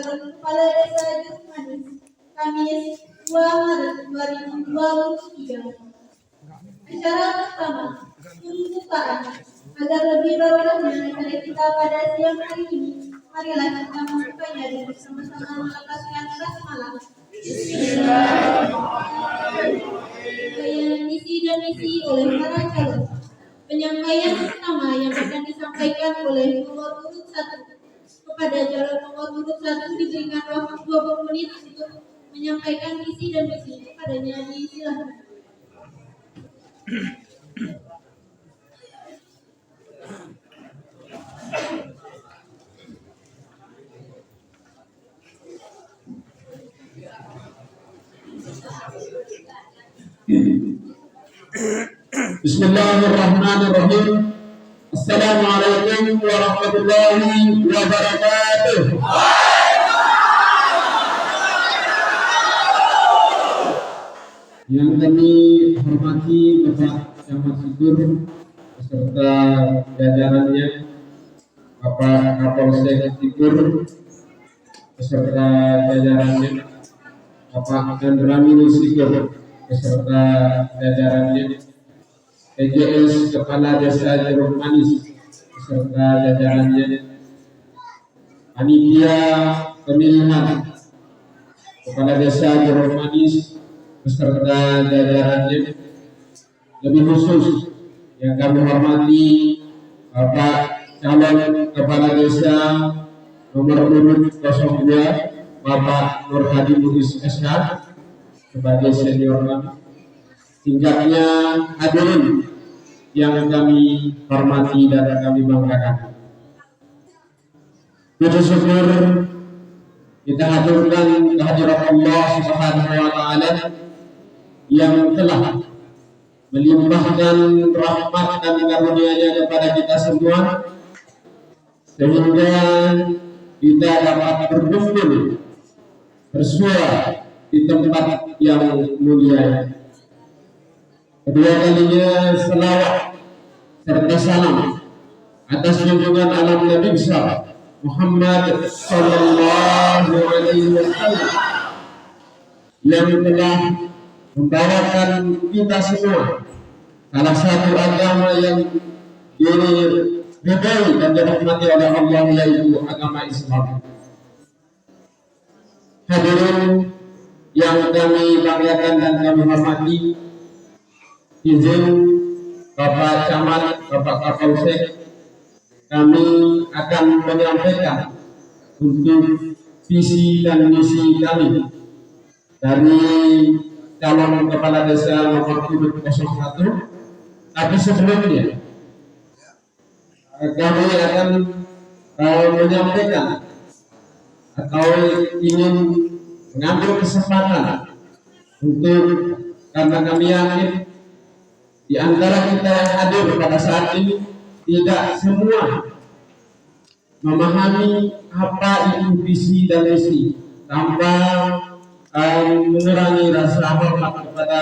Kepala Desa Jurmanis, Kamis 2 Maret 2023. Acara pertama, pembukaan. Agar lebih berkahnya acara kita pada siang hari ini, marilah kita membukanya dan bersama-sama melekatkan basmalah. Penyampaian misi dan misi oleh para calon. Penyampaian pertama yang akan disampaikan oleh nomor urut 1. Kepada calon nomor urut 1 diberikan waktu 20 menit untuk menyampaikan visi dan misi. Kepadanya disilakan. Bismillahirrahmanirrahim. Assalamualaikum warahmatullahi wabarakatuh. Yang kami hormati Bapak Camat Sikur beserta jajarannya, Bapak Kapolsek Sikur beserta jajarannya, Bapak Andrami Sikur beserta jajarannya, PJS Kepala Desa Jeruk Manis beserta jajarannya, panitia pemilihan Kepala Desa Jeruk Manis beserta jajarannya, lebih khusus yang kami hormati Bapak calon Kepala Desa nomor urut 02 Bapak Nur Hadi Bugis SH sebagai senior kami, tingkatnya hadirin yang kami hormati dan kami banggakan. Puji syukur kita haturkan kehadirat Allah Subhanahu wa taala yang telah melimpahkan rahmat dan karunia-Nya kepada kita semua sehingga kita dapat berkumpul bersua di tempat yang mulia. Kedua kalinya selawat serta salam atas junjungan alam Nabi besar Muhammad sallallahu alaihi wasallam yang telah membawakan kita semua salah satu agama yang diridhai dan dirahmati oleh Allah, yaitu agama Islam. Hadirin yang kami banggakan dan kami hormati, izin Bapak Camat, Bapak Kapolsek, kami akan menyampaikan untuk visi dan misi kami dari calon Kepala Desa nomor urut 01. Tapi sebelumnya kami akan menyampaikan atau ingin mengambil kesempatan untuk, karena kami yakin di antara kita yang hadir pada saat ini tidak semua memahami apa itu visi dan misi, tanpa mengurangi rasa hormat kepada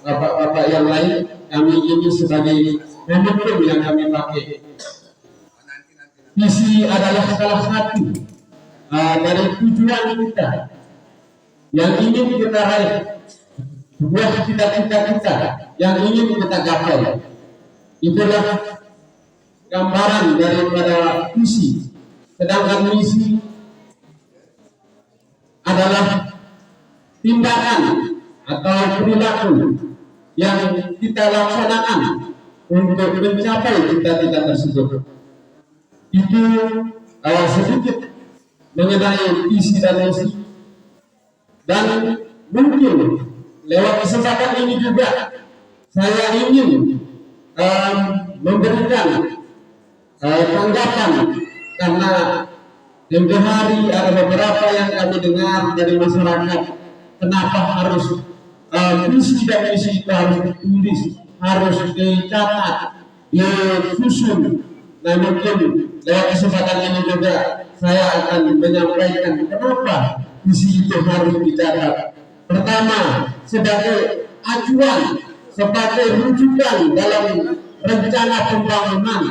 bapak-bapak yang lain. Kami ini sebagai momentum yang kami pakai. Visi adalah salah satu dari tujuan kita yang ingin kita raih, sebuah cita-cita kita yang ingin kita gapai. Itulah gambaran daripada visi. Sedangkan misi adalah tindakan atau perilaku yang kita laksanakan untuk mencapai cita-cita tersebut. Itu sedikit mengenai visi dan misi. Dan mungkin lewat kesempatan ini juga saya ingin memberikan tanggapan, karena tempo hari ada beberapa yang kami dengar dari masyarakat, kenapa harus visi dan misi itu harus ditulis, harus dicatat, disusun. Nah, mungkin lewat kesempatan ini juga saya akan menyampaikan kenapa visi itu harus dicatat. Pertama, sebagai acuan sebagai rujukan dalam rencana pembangunan.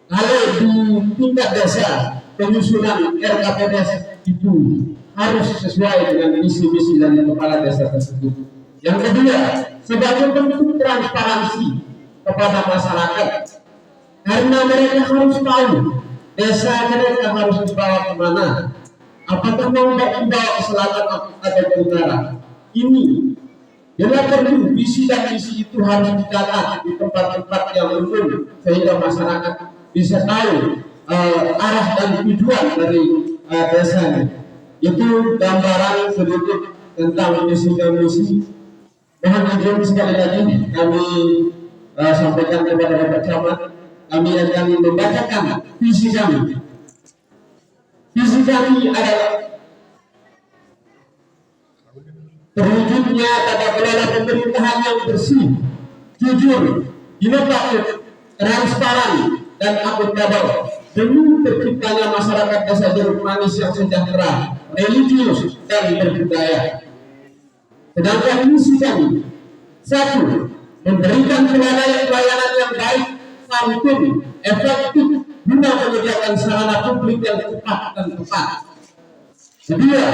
Kalau di tingkat desa penyusunan RKPDS itu harus sesuai dengan misi-misi dari kepala desa tersebut. Yang kedua, sebagai bentuk transparansi kepada masyarakat, karena mereka harus tahu desa mereka harus dibawa kemana, apakah mau dibawa ke selatan atau ke utara. Ini bila perlu visi dan misi itu harus dicatat di tempat-tempat yang umum sehingga masyarakat bisa tahu arah dan tujuan dari desanya. Itu gambaran sedikit tentang misi dan misi. Mohon izin sekali lagi kami sampaikan kepada Bapak Camat, kami akan membacakan visi kami. Visi kami adalah terwujudnya tata kelola pemerintahan yang bersih, jujur, inovatif, transparan, dan akuntabel demi terciptanya masyarakat desa Jeruk Manis yang sejahtera, religius, dan berbudaya. Sedangkan misi kami, satu, memberikan pelayanan yang baik, santun, efektif, guna menyediakan sarana publik yang cepat dan tepat. Kedua,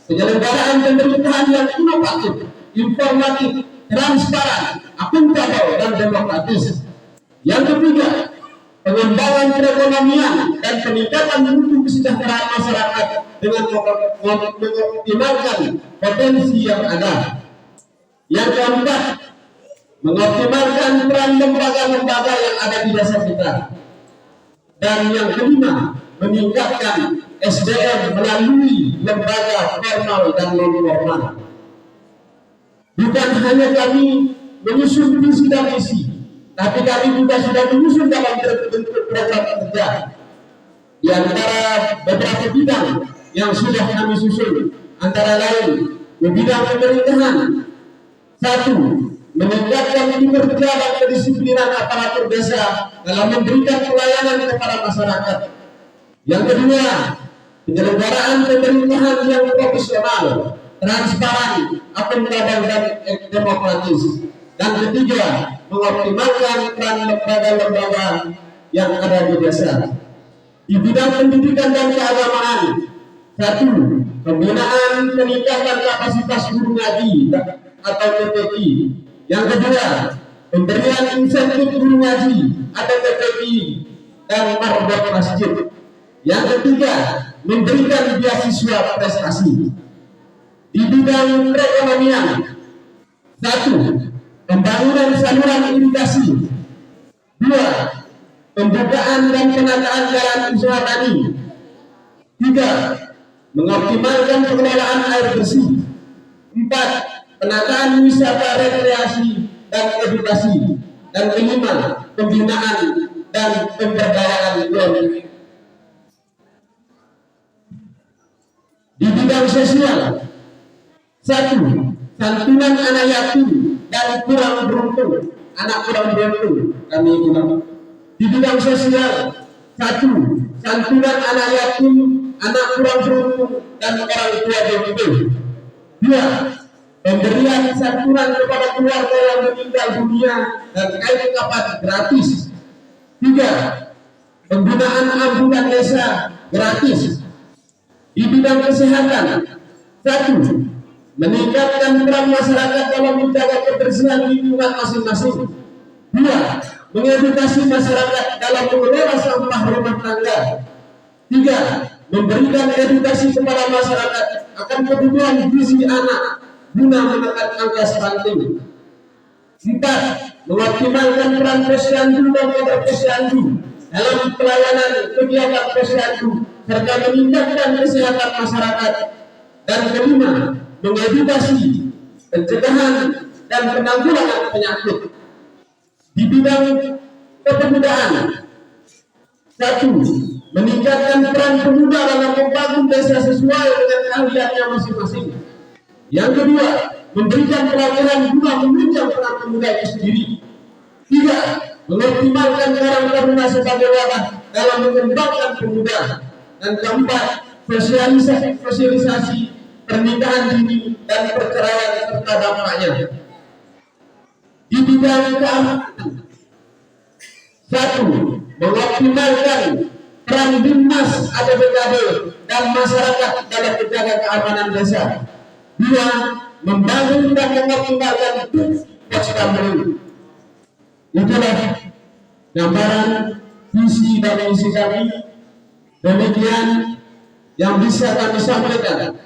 penyelenggaraan pemerintahan yang inovatif, informatif, transparan, akuntabel, dan demokratis. Yang ketiga, pengembangan perekonomian dan peningkatan mutu kesejahteraan masyarakat dengan mengoptimalkan potensi yang ada. Yang keempat, mengoptimalkan peran lembaga-lembaga yang ada di desa kita. Dan yang kelima, meningkatkan SDM melalui lembaga formal dan non-formal. Bukan hanya kami menyusun visi dan misi, tapi kami juga sudah menyusun dalam bentuk program kerja. Di antara beberapa bidang yang sudah kami susun, antara lain di bidang pemerintahan, satu, meningkatkan kinerja dan kedisiplinan aparatur desa dalam memberikan pelayanan kepada masyarakat. Yang kedua, penyelenggaraan pemerintahan yang profesional, transparan, akuntabel, dan demokratis. Dan ketiga, mengoptimalkan peran lembaga-lembaga yang ada di desa. Di bidang pendidikan dan keagamaan, satu, pembinaan peningkatan kapasitas guru ngaji atau PPI. Yang kedua, pemberian insentif guru ngaji atau PPI dan marbot masjid. Yang ketiga, memberikan beasiswa prestasi. Di bidang perekonomian, satu, pembangunan saluran irigasi. Dua, pembukaan dan penataan jalan usaha tani. Tiga, mengoptimalkan pengelolaan air bersih. Empat, penataan wisata rekreasi dan edukasi. Dan kelima, pembinaan dan pemberdayaan ekonomi. Di bidang sosial, satu, santunan anak yatim dan kurang beruntung, anak kurang beruntung kami bilang. Di bidang sosial, satu, santunan anak yatim, anak kurang beruntung, dan orang tua jompo. Dua, pemberian santunan kepada keluarga yang meninggal dunia dan kain kafan gratis. Tiga, penggunaan ambulan desa gratis. Di bidang kesehatan, satu, meningkatkan peran masyarakat dalam menjaga kebersihan lingkungan masing-masing. Dua, mengedukasi masyarakat dalam mengelola sampah rumah tangga. Tiga, memberikan edukasi kepada masyarakat akan kebutuhan gizi anak guna menekan angka stunting. Empat, mengoptimalkan peran posyandu dan kader posyandu dalam pelayanan kegiatan posyandu serta meningkatkan kesehatan masyarakat. Dan kelima, mengedukasi pencegahan dan penanggulangan penyakit. Di bidang kepemudaan, satu, meningkatkan peran pemuda dalam membangun desa sesuai dengan keahliannya masing-masing. Yang kedua, memberikan pelatihan guna menunjang peran pemuda itu sendiri. Tiga, mengoptimalkan Karang Taruna sebagai wadah dalam mengembangkan pemuda. Dan keempat, sosialisasi pernikahan dini dan perceraian serta dampaknya. di bidang keamanan. Satu, mengoptimalkan peran Dinas APBKD dan masyarakat dalam menjaga keamanan desa. Dua, membangun dan mengoptimalkan Poskamri. Itulah gambaran visi dan misi kami. Demikian yang bisa kami sampaikan.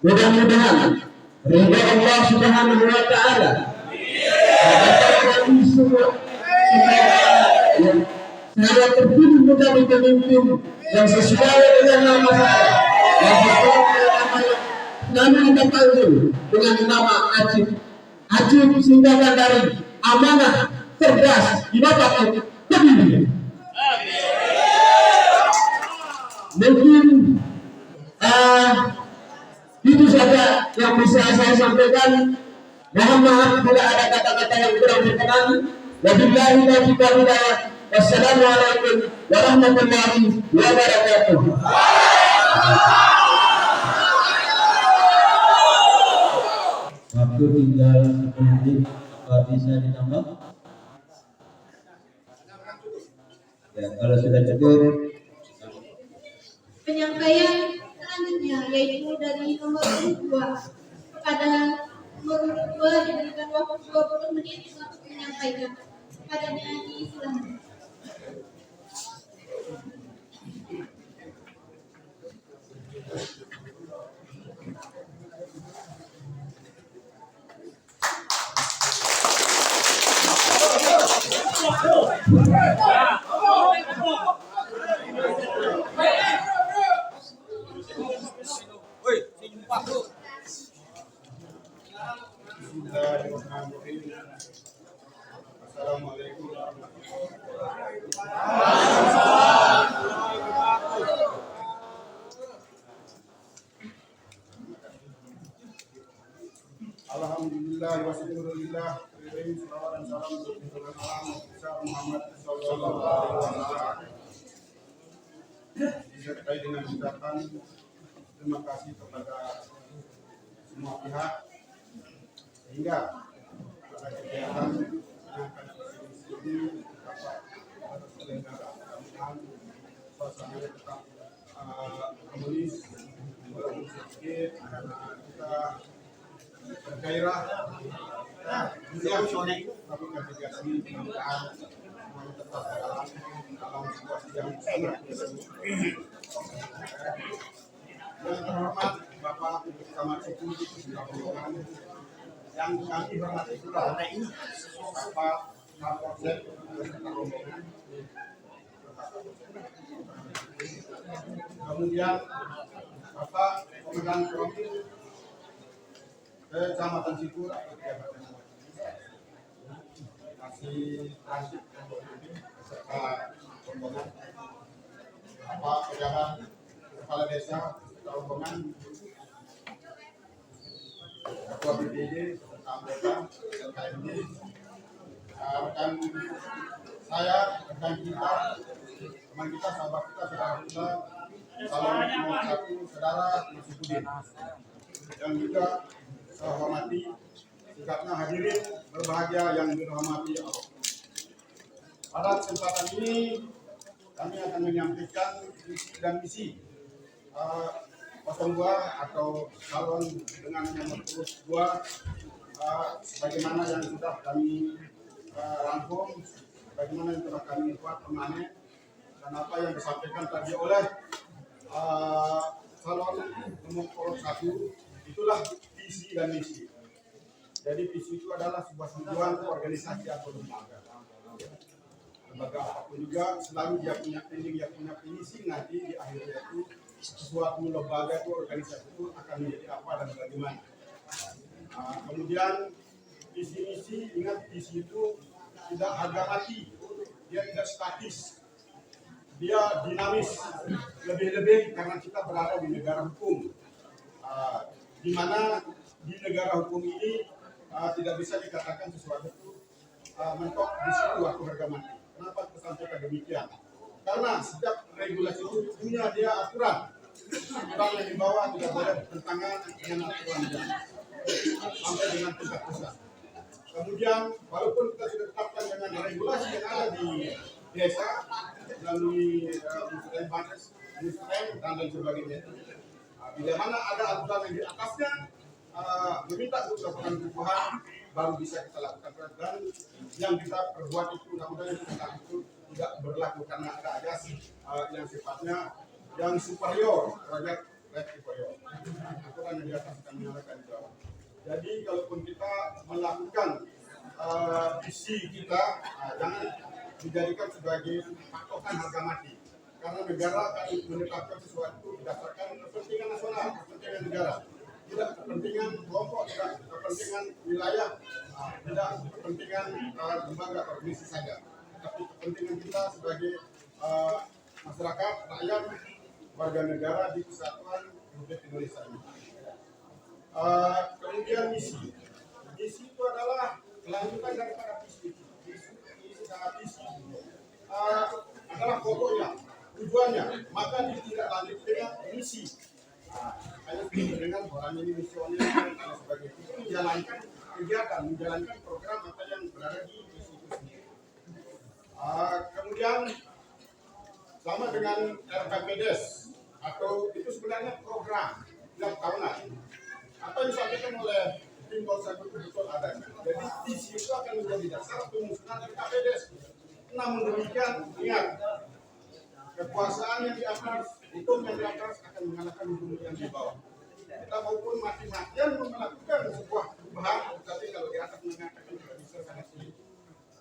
Mudah-mudahan ridha Allah Subhanahu wa Ta'ala saya terpilih menjadi pemimpin yang sesuai dengan nama saya, yang sesuai dengan nama yang kami dipanggil dengan nama Ajib singkatan dari amanah, cerdas, inovatif, peduli. Mungkin itu saja yang bisa saya sampaikan. Mohon maaf bila ada kata-kata yang kurang berkenan. Wabillahi taufiq wal hidayah. Wassalamualaikum warahmatullahi wabarakatuh. Waktu tinggal 10 menit, apa bisa ditambah? Ya, kalau sudah cukup. Penyampaian selanjutnya yaitu dari nomor 2 kepada nomor 2 diberikan waktu 20 menit untuk menyampaikan. Kepadanya disilakan. Assalamualaikum warahmatullahi wabarakatuh. Alhamdulillah wa syukurillah. Salawat dan salam untuk junjungan alam Muhammad sallallahu alaihi wasallam. Disertai dengan ucapan terima kasih kepada semua pihak sehingga pada kegiatan yang akan disini dapat terselenggara. Suasananya tetap harmonis, walaupun sedikit karena kita bergairah. Tapi navigasi mudah-mudahan semuanya tetap dalam situasi yang sangat yang terhormat Bapak Camat Siku yang kami hormati pula Bapak Kapolsek beserta rombongan, kemudian Bapak Komandan Profil Kecamatan Sikur masih transit beserta rombongan, Bapak pejabat kepala desa beserta rombongan, Ketua BPD beserta anggota LKMD, rekan saya, rekan kita, teman kita, sahabat kita, saudara kita, calon nomor 1 saudara Nasibudin, yang juga saya hormati sikapnya hadirin berbahagia yang dirahmati Allah. Pada kesempatan ini kami akan menyampaikan visi dan misi 02 atau calon dengan nomor 2 sebagaimana yang sudah kami rangkum, bagaimana yang telah kami buat permanen dan apa yang disampaikan tadi oleh calon nomor 1, itulah visi dan misi. Jadi visi itu adalah sebuah tujuan organisasi atau lembaga. Lembaga apapun juga selalu dia punya ending, dia punya finishing, nanti di akhirnya itu suatu lembaga itu, organisasi itu akan menjadi apa dan bagaimana. Kemudian visi misi, ingat visi itu tidak harga mati, dia tidak statis, dia dinamis, lebih-lebih karena kita berada di negara hukum, di mana di negara hukum ini tidak bisa dikatakan sesuatu itu mentok di situ waktu harga mati. Kenapa kita sampaikan demikian? Karena setiap regulasi itu punya dia aturan. Aturan yang dibawa tidak boleh bertentangan dengan aturan yang sampai dengan tingkat pusat. Kemudian walaupun kita sudah tetapkan dengan regulasi yang ada di desa melalui Musrem Banes, Musrem dan lain sebagainya, bila mana ada aturan yang di atasnya meminta untuk melakukan perubahan, baru bisa kita lakukan. Dan yang kita perbuat itu, undang-undang yang kita itu tidak berlaku karena ada ajas yang sifatnya yang superior terhadap superior. Aturan yang di atas akan menyalahkan di bawah. Jadi kalaupun kita melakukan visi kita, jangan dijadikan sebagai patokan harga mati. Karena negara akan menetapkan sesuatu berdasarkan kepentingan nasional, kepentingan negara, tidak kepentingan kelompok, tidak kepentingan wilayah, tidak kepentingan lembaga organisasi saja, tapi kepentingan kita sebagai masyarakat, rakyat, warga negara di Kesatuan Republik Indonesia ini. Kemudian misi itu adalah kelanjutan daripada visi. Visi adalah pokoknya, tujuannya, maka ditindaklanjuti dengan misi. Saya dengan orang ini misioner dan sebagainya itu menjalankan kegiatan, menjalankan program apa yang berada di misi itu sendiri. Kemudian sama dengan RKPDes atau itu sebenarnya program tiap tahunan. Apa yang disampaikan oleh tim Polsek betul adanya. Jadi visi itu akan menjadi dasar penyusunan RKPDes. Namun demikian, ingat, kekuasaan yang di atas, hukum yang di atas akan mengalahkan hukum yang di bawah. Kita maupun mati-matian melakukan sebuah perubahan, tapi kalau di atas mengatakan tidak bisa sangat sulit.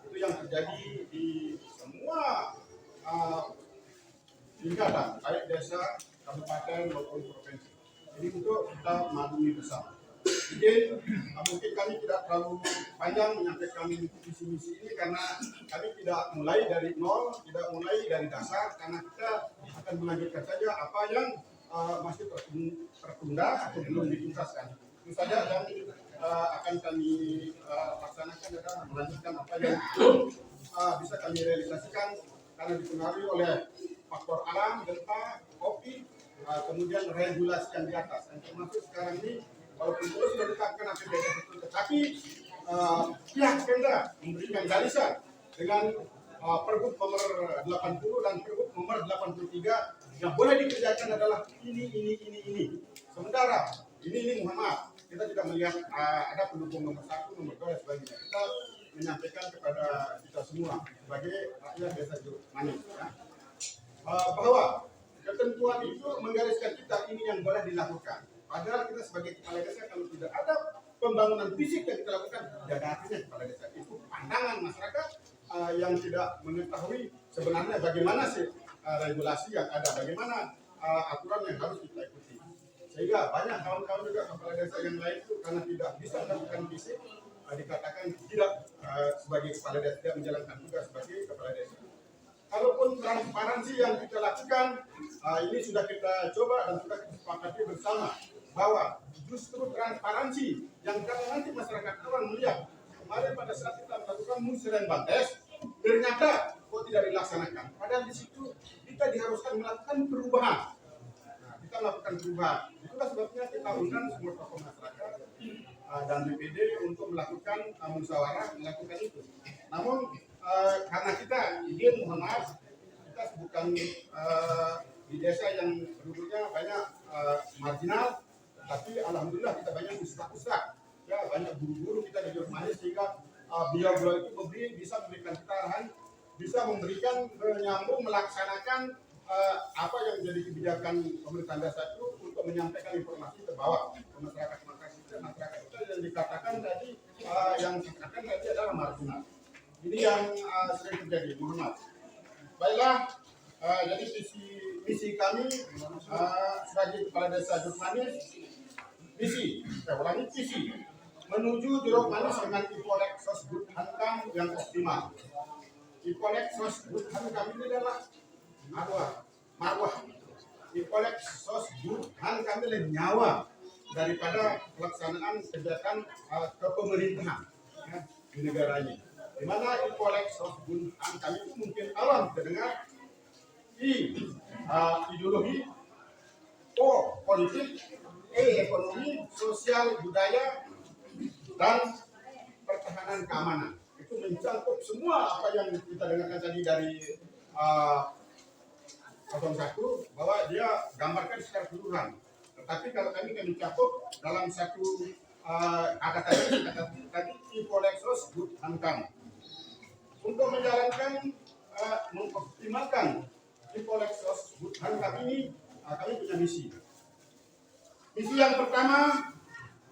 Itu yang terjadi di semua tingkatan, baik desa, kabupaten maupun provinsi. Jadi untuk kita maklumi bersama. Jadi mungkin kami tidak terlalu panjang menyampaikan visi-misi ini karena kami tidak mulai dari nol, tidak mulai dari dasar, karena kita akan melanjutkan saja apa yang masih tertunda atau belum dituntaskan. Itu saja yang akan kami laksanakan adalah melanjutkan apa yang belum bisa kami realisasikan karena dipengaruhi oleh faktor alam, gempa, COVID, kemudian regulasi yang di atas. Dan termasuk sekarang ini walaupun terus sudah ditetapkan APBD itu, tetapi pihak Pemda memberikan barisan dengan Pergub nomor 80 dan Pergub nomor 83 yang boleh dikerjakan adalah ini. Sementara ini mohon maaf, kita tidak melihat ada pendukung nomor 1, nomor 2 dan sebagainya. Kita menyampaikan kepada kita semua sebagai rakyat desa Jeruk Manis ya, bahwa ketentuan itu menggariskan kita ini yang boleh dilakukan. Padahal kita sebagai kepala desa kalau tidak ada pembangunan fisik yang kita lakukan, tidak ada artinya kepala desa. Itu pandangan masyarakat yang tidak mengetahui sebenarnya bagaimana sih regulasi yang ada, bagaimana aturan yang harus kita ikuti. Sehingga banyak kawan-kawan juga kepala desa yang lain itu karena tidak bisa melakukan fisik, dikatakan tidak sebagai kepala desa, tidak menjalankan tugas sebagai kepala desa. Kalaupun transparansi yang kita lakukan, ini sudah kita coba dan sudah kita sepakati bersama bahwa justru transparansi yang kalau nanti masyarakat akan melihat kemarin pada saat kita melakukan Musrem Banes ternyata kok tidak dilaksanakan. Padahal di situ kita diharuskan melakukan perubahan. Nah, kita melakukan perubahan. Itulah sebabnya kita undang semua tokoh masyarakat dan DPD untuk melakukan musyawarah melakukan itu. Namun karena kita ingin, mohon maaf, kita bukan di desa yang penduduknya banyak marginal, tapi alhamdulillah kita banyak ustaz-ustaz, ya banyak guru-guru kita di Jeruk Manis sehingga beliau-beliau itu bisa memberikan kita arahan, bisa memberikan menyambung melaksanakan apa yang menjadi kebijakan pemerintahan desa itu untuk menyampaikan informasi ke bawah ke masyarakat itu yang dikatakan tadi yang dikatakan tadi adalah marginal. Ini yang sering terjadi, mohon maaf. Baiklah, jadi misi kami sebagai kepala desa Jeruk Manis, visi menuju Jeruk Manis dengan Ipolek Sosbud Hankam yang optimal. Ipolek Sosbud Hankam ini adalah marwah. Ipolek Sosbud Hankam adalah nyawa daripada pelaksanaan kegiatan kepemerintahan ya, di negara ini. Di mana Ipolek Sosbud Hankam itu mungkin awam terdengar ideologi, politik, ekonomi, sosial, budaya, dan pertahanan pertahanan keamanan. Itu mencakup semua apa yang kita dengarkan tadi dari 01 bahwa dia gambarkan secara keseluruhan. Tetapi kalau kami cakup dalam satu kata tadi Polexos Good Hankam. Untuk menjalankan mengoptimalkan Polexos Good Hankam ini kami punya misi. Misi yang pertama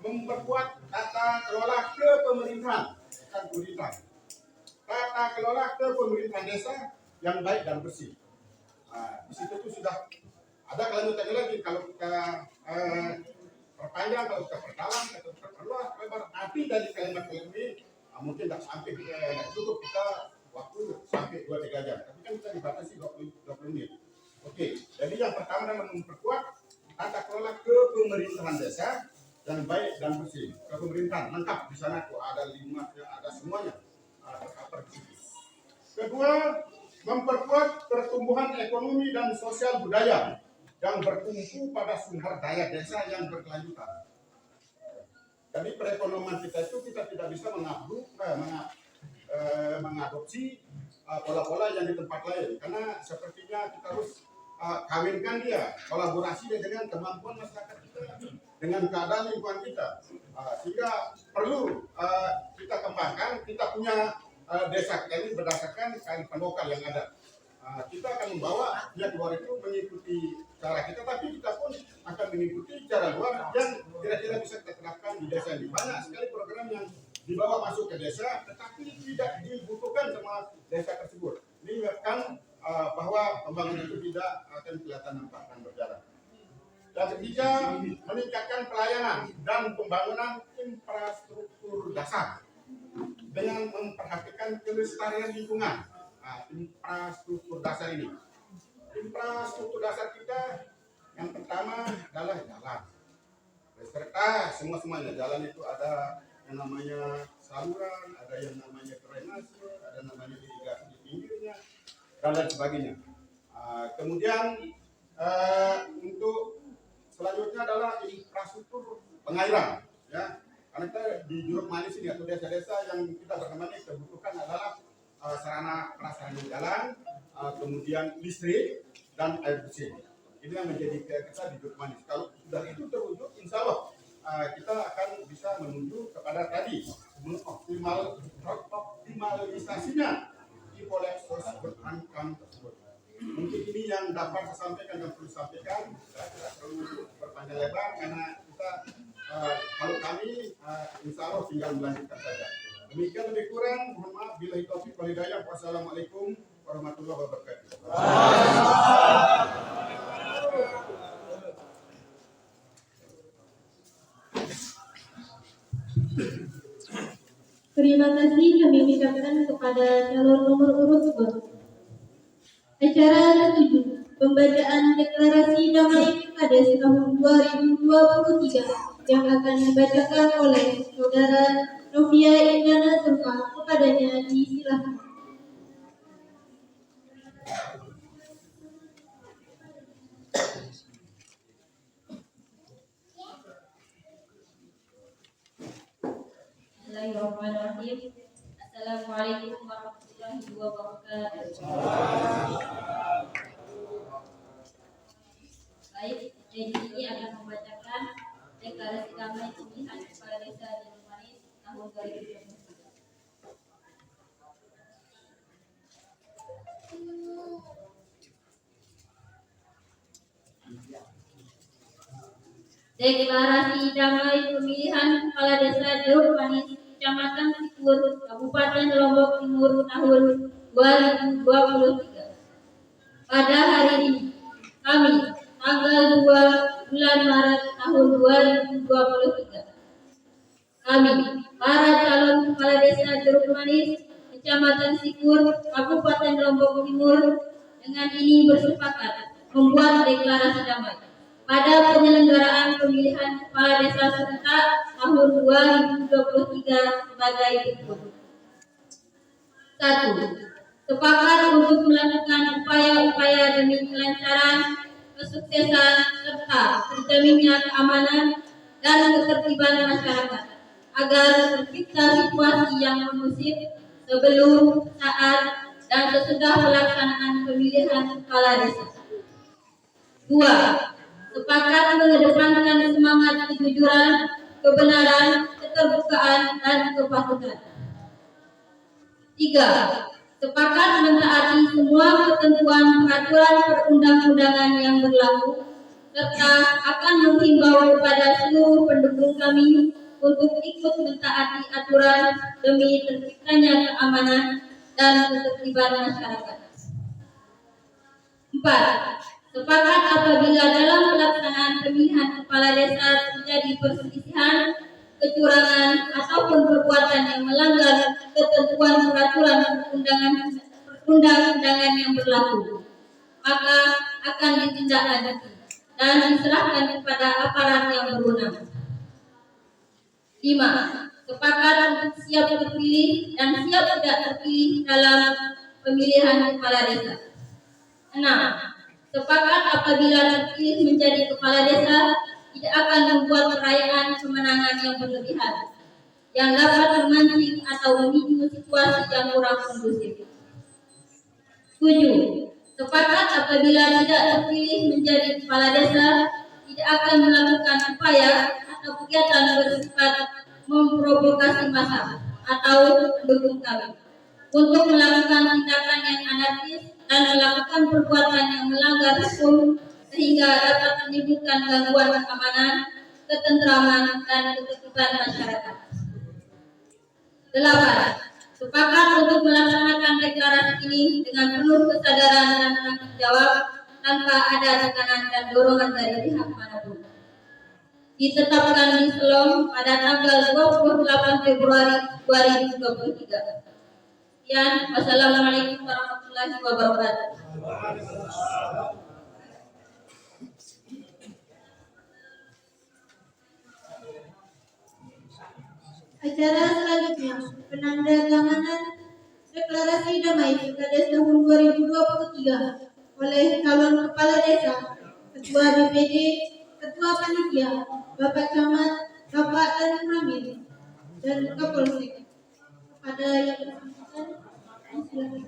memperkuat tata kelola kepemerintahan, bukan pemerintahan. Tata kelola kepemerintahan desa yang baik dan bersih. Di situ tuh sudah ada kelanjutannya lagi kalau kita perpanjang, kalau kita perdalam, kita perluas lebar. Tapi dari kalimat ini mungkin tak sampai cukup kita waktu sampai 2-3 jam. Tapi kan kita dibatasi 20 menit. Oke, jadi yang pertama adalah memperkuat tata kelola kepemerintahan desa yang baik dan bersih. Kepemerintahan lengkap di sana tuh ada 5, ada semuanya. Kedua, memperkuat pertumbuhan ekonomi dan sosial budaya yang bertumpu pada sumber daya desa yang berkelanjutan. Jadi perekonomian kita itu kita tidak bisa mengadopsi pola-pola yang di tempat lain, karena sepertinya kita harus kawinkan dia, kolaborasi dengan kemampuan masyarakat kita, dengan keadaan lingkungan kita, sehingga perlu kita kembangkan. Kita punya desa kita ini berdasarkan kearifan lokal yang ada. Kita akan membawa pihak luar itu mengikuti cara kita, tapi kita pun akan mengikuti cara luar yang kira-kira bisa kita terapkan di desa ini. Banyak sekali program yang dibawa masuk ke desa, tetapi tidak dibutuhkan sama desa tersebut. Ini kan bahwa pembangunan itu tidak akan kelihatan nampak akan berjalan. Dan ketiga, meningkatkan pelayanan dan pembangunan infrastruktur dasar dengan memperhatikan kelestarian lingkungan. Infrastruktur dasar ini, infrastruktur dasar kita yang pertama adalah jalan, beserta semuanya. Jalan itu ada yang namanya saluran, ada yang namanya drainase, ada namanya irigasi di pinggirnya, dan lain sebagainya. Kemudian untuk selanjutnya adalah infrastruktur pengairan, ya. Karena kita di Juruk Manis ini atau desa-desa yang kita berkembang ini kebutuhan adalah sarana prasarana jalan, kemudian listrik dan air bersih. Ini yang menjadi kita di Juruk Manis. Kalau sudah itu terwujud, insya Allah kita akan bisa menuju kepada tadi mengoptimalisasinya di Polexos berangkam tersebut. Mungkin ini yang dapat saya sampaikan dan perlu sampaikan. Saya tidak perlu berpanjang lebar karena kita kalau kami insya Allah tinggal melanjutkan saja. Demikian lebih kurang, mohon maaf bila taufiq wal hidayah. Wassalamualaikum warahmatullahi wabarakatuh. Terima kasih kami ucapkan kepada calon nomor urut 2. Acara ke-7, pembacaan deklarasi damai Pilkades tahun 2023 yang akan dibacakan oleh Saudara Novia Indana Zulfa. Kepadanya disilakan. Bismillahirrahmanirrahim. Assalamualaikum warahmatullahi wabarakatuh. Baik, jadi ini akan membacakan deklarasi damai pemilihan kepala desa Juruk Manis tahun 2023. Deklarasi damai pemilihan kepala desa Juruk Manis, Kecamatan Sikur, Kabupaten Lombok Timur tahun 2023. Pada hari ini, kami tanggal 2 bulan Maret tahun 2023. Kami, para calon kepala desa Juruk Manis, Kecamatan Sikur, Kabupaten Lombok Timur, dengan ini bersepakat membuat deklarasi damai pada penyelenggaraan pemilihan kepala desa serentak tahun 2023 sebagai berikut. 1. Sepakat untuk melakukan upaya-upaya demi kelancaran, kesuksesan, serta terjaminnya keamanan dan ketertiban masyarakat agar tercipta situasi yang kondusif sebelum, saat, dan sesudah pelaksanaan pemilihan kepala desa. 2. Sepakat mengedepankan semangat kejujuran, kebenaran, keterbukaan, dan kepatuhan. 3. Sepakat mentaati semua ketentuan peraturan perundang-undangan yang berlaku, serta akan menghimbau kepada seluruh pendukung kami untuk ikut mentaati aturan demi terciptanya keamanan dan ketertiban masyarakat. 4. Sepakat apabila dalam pelaksanaan pemilihan kepala desa terjadi perselisihan, kecurangan, ataupun perbuatan yang melanggar ketentuan peraturan perundang-undangan yang berlaku, maka akan ditindaklanjuti dan diserahkan kepada aparat yang berwenang. 5. Sepakat untuk siap terpilih dan siap tidak terpilih dalam pemilihan kepala desa. 6. Sepakat apabila terpilih menjadi kepala desa tidak akan membuat perayaan kemenangan yang berlebihan yang dapat memancing atau memicu situasi yang kurang kondusif. 7. Sepakat apabila tidak terpilih menjadi kepala desa tidak akan melakukan upaya atau kegiatan bersifat memprovokasi massa atau pendukung kami untuk melakukan tindakan yang anarkis dan melakukan perbuatan yang melanggar hukum sehingga dapat menimbulkan gangguan keamanan, ketentraman, dan ketertiban masyarakat. 8. Sepakat untuk melaksanakan deklarasi ini dengan penuh kesadaran dan tanggung jawab tanpa ada tekanan dan dorongan dari pihak manapun. Ditetapkan di Selong pada tanggal 28 Februari 2023. Sekian, wassalamualaikum warahmatullahi wabarakatuh. Acara selanjutnya, penandatanganan deklarasi damai Pilkades tahun 2023 oleh calon kepala desa, ketua DPD, ketua panitia, Bapak Camat, Bapak Tan Ramil, dan Kapolsek. Kepada yang bersangkutan, silakan.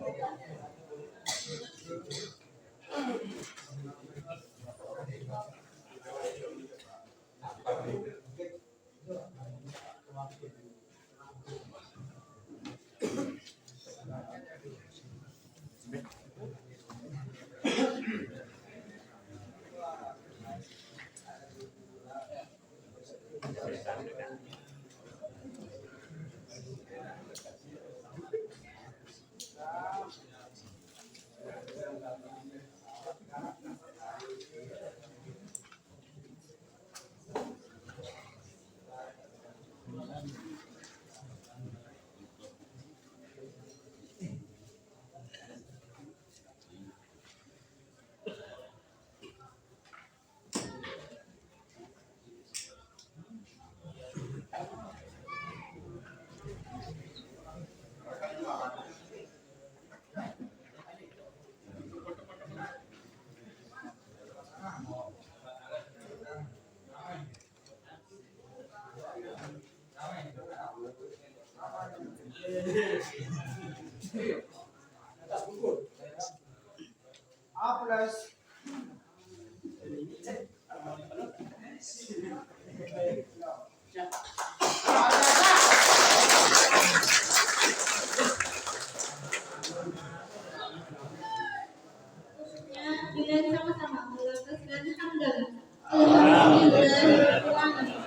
Dengan sama-sama melafazkan hamdalah. Alhamdulillahirrahmanirrahim.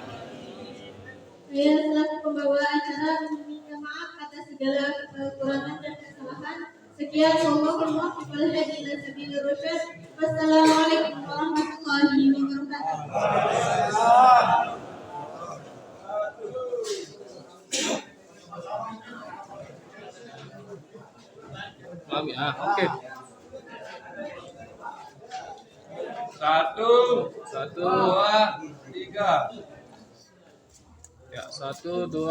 Saya selaku pembawa acara meminta maaf atas segala kekurangan dan kesalahan. Sekian, mohon maaf kepada hadirin sabil rosyad. Wassalamualaikum warahmatullahi wabarakatuh. Oke. Satu, dua, tiga. Ya, 1, 2.